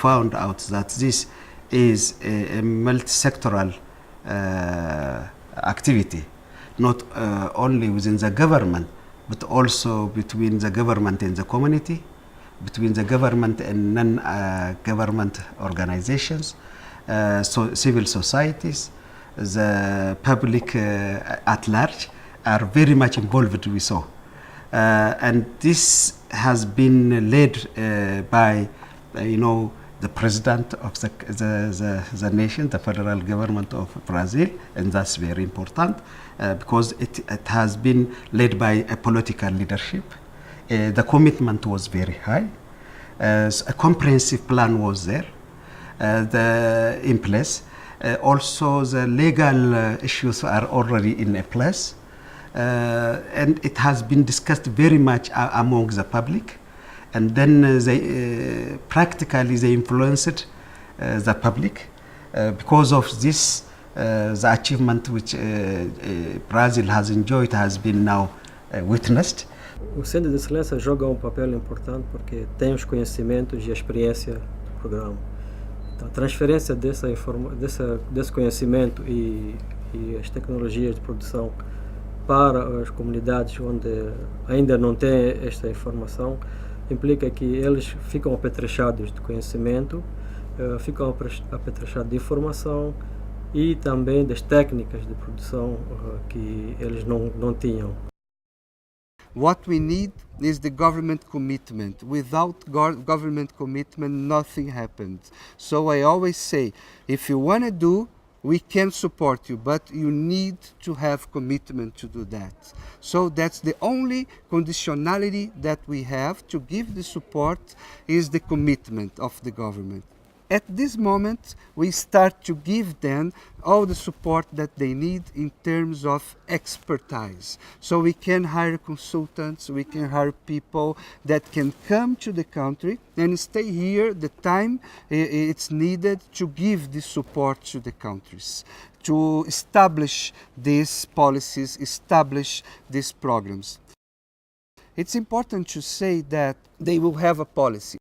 found out that this is a multi-sectoral activity, not only within the government, but also between the government and the community, between the government and non-government organizations, so civil societies, the public at large are very much involved, we saw. And this has been led by, the president of the nation, the federal government of Brazil, and that's very important because it has been led by a political leadership. The commitment was very high. A comprehensive plan was there in place. Also, the legal issues are already in a place. And it has been discussed very much among the public, and then they practically they influenced the public. Because of this, the achievement which Brazil has enjoyed has been now witnessed. O Centro de Excelência joga papel importante porque tem os conhecimentos e a experiência do programa. Então, a transferência desse conhecimento e as tecnologias de produção para as comunidades onde ainda não têm esta informação implica que eles ficam apetrechados de conhecimento, ficam apetrechados de informação e também das técnicas de produção que eles não tinham. What we need is the government commitment. Without government commitment, nothing happens. So I always say, if you want to do, we can support you, but you need to have commitment to do that. So that's the only conditionality that we have to give the support is the commitment of the government. At this moment, we start to give them all the support that they need in terms of expertise. So we can hire consultants, we can hire people that can come to the country and stay here the time it's needed to give this support to the countries, to establish these policies, establish these programs. It's important to say that they will have a policy.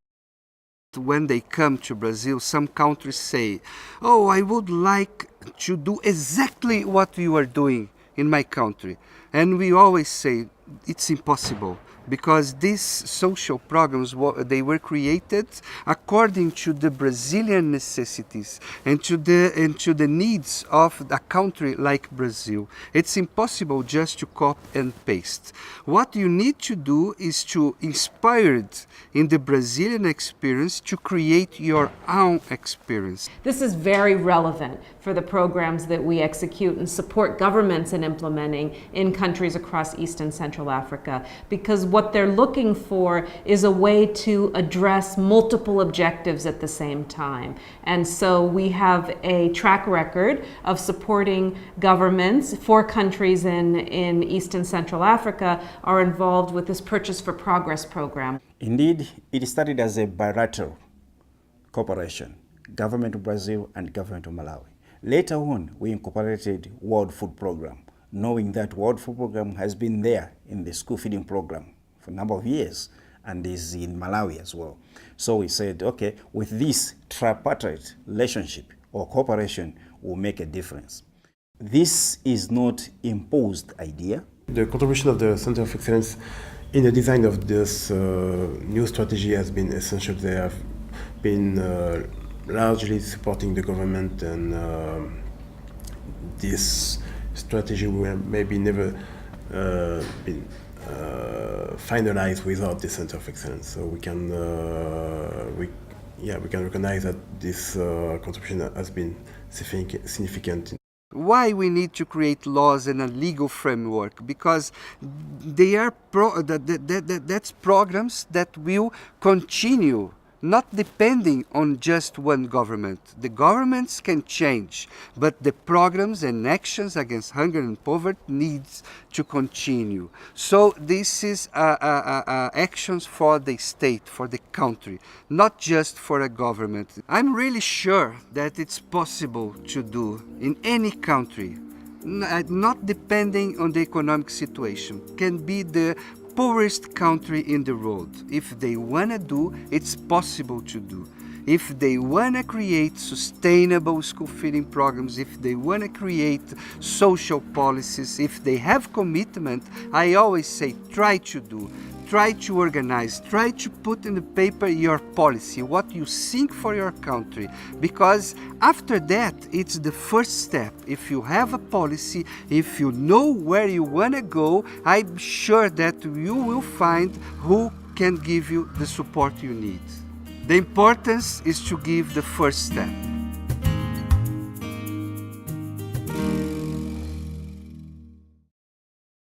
When they come to Brazil, some countries say, oh, I would like to do exactly what you are doing in my country. And we always say, it's impossible, because these social programs, they were created according to the Brazilian necessities and to the needs of a country like Brazil. It's impossible just to copy and paste. What you need to do is to inspire in the Brazilian experience to create your own experience. This is very relevant for the programs that we execute and support governments in implementing in countries across East and Central Africa, because what they're looking for is a way to address multiple objectives at the same time. And so we have a track record of supporting governments. 4 countries in East and Central Africa are involved with this Purchase for Progress program. Indeed, it started as a bilateral cooperation, government of Brazil and government of Malawi. Later on, we incorporated World Food Program, knowing that World Food Program has been there in the school feeding program for a number of years and is in Malawi as well. So we said, okay, with this tripartite relationship or cooperation will make a difference. This is not imposed idea. The contribution of the Center of Excellence in the design of this new strategy has been essential. They have been largely supporting the government, and this strategy will maybe never been finalized without the Center of Excellence. So we can recognize that this contribution has been significant. Why we need to create laws and a legal framework? Because they are that's programs that will continue, not depending on just one government. The governments can change, but the programs and actions against hunger and poverty needs to continue. So this is actions for the state, for the country, not just for a government. I'm really sure that it's possible to do in any country, not depending on the economic situation. Can be the poorest country in the world. If they want to do, it's possible to do. if they want to create sustainable school feeding programs, if they want to create social policies, if they have commitment, I always say try to do. Try to organize, try to put in the paper your policy, what you think for your country, because after that, it's the first step. If you have a policy, if you know where you want to go, I'm sure that you will find who can give you the support you need. The importance is to give the first step.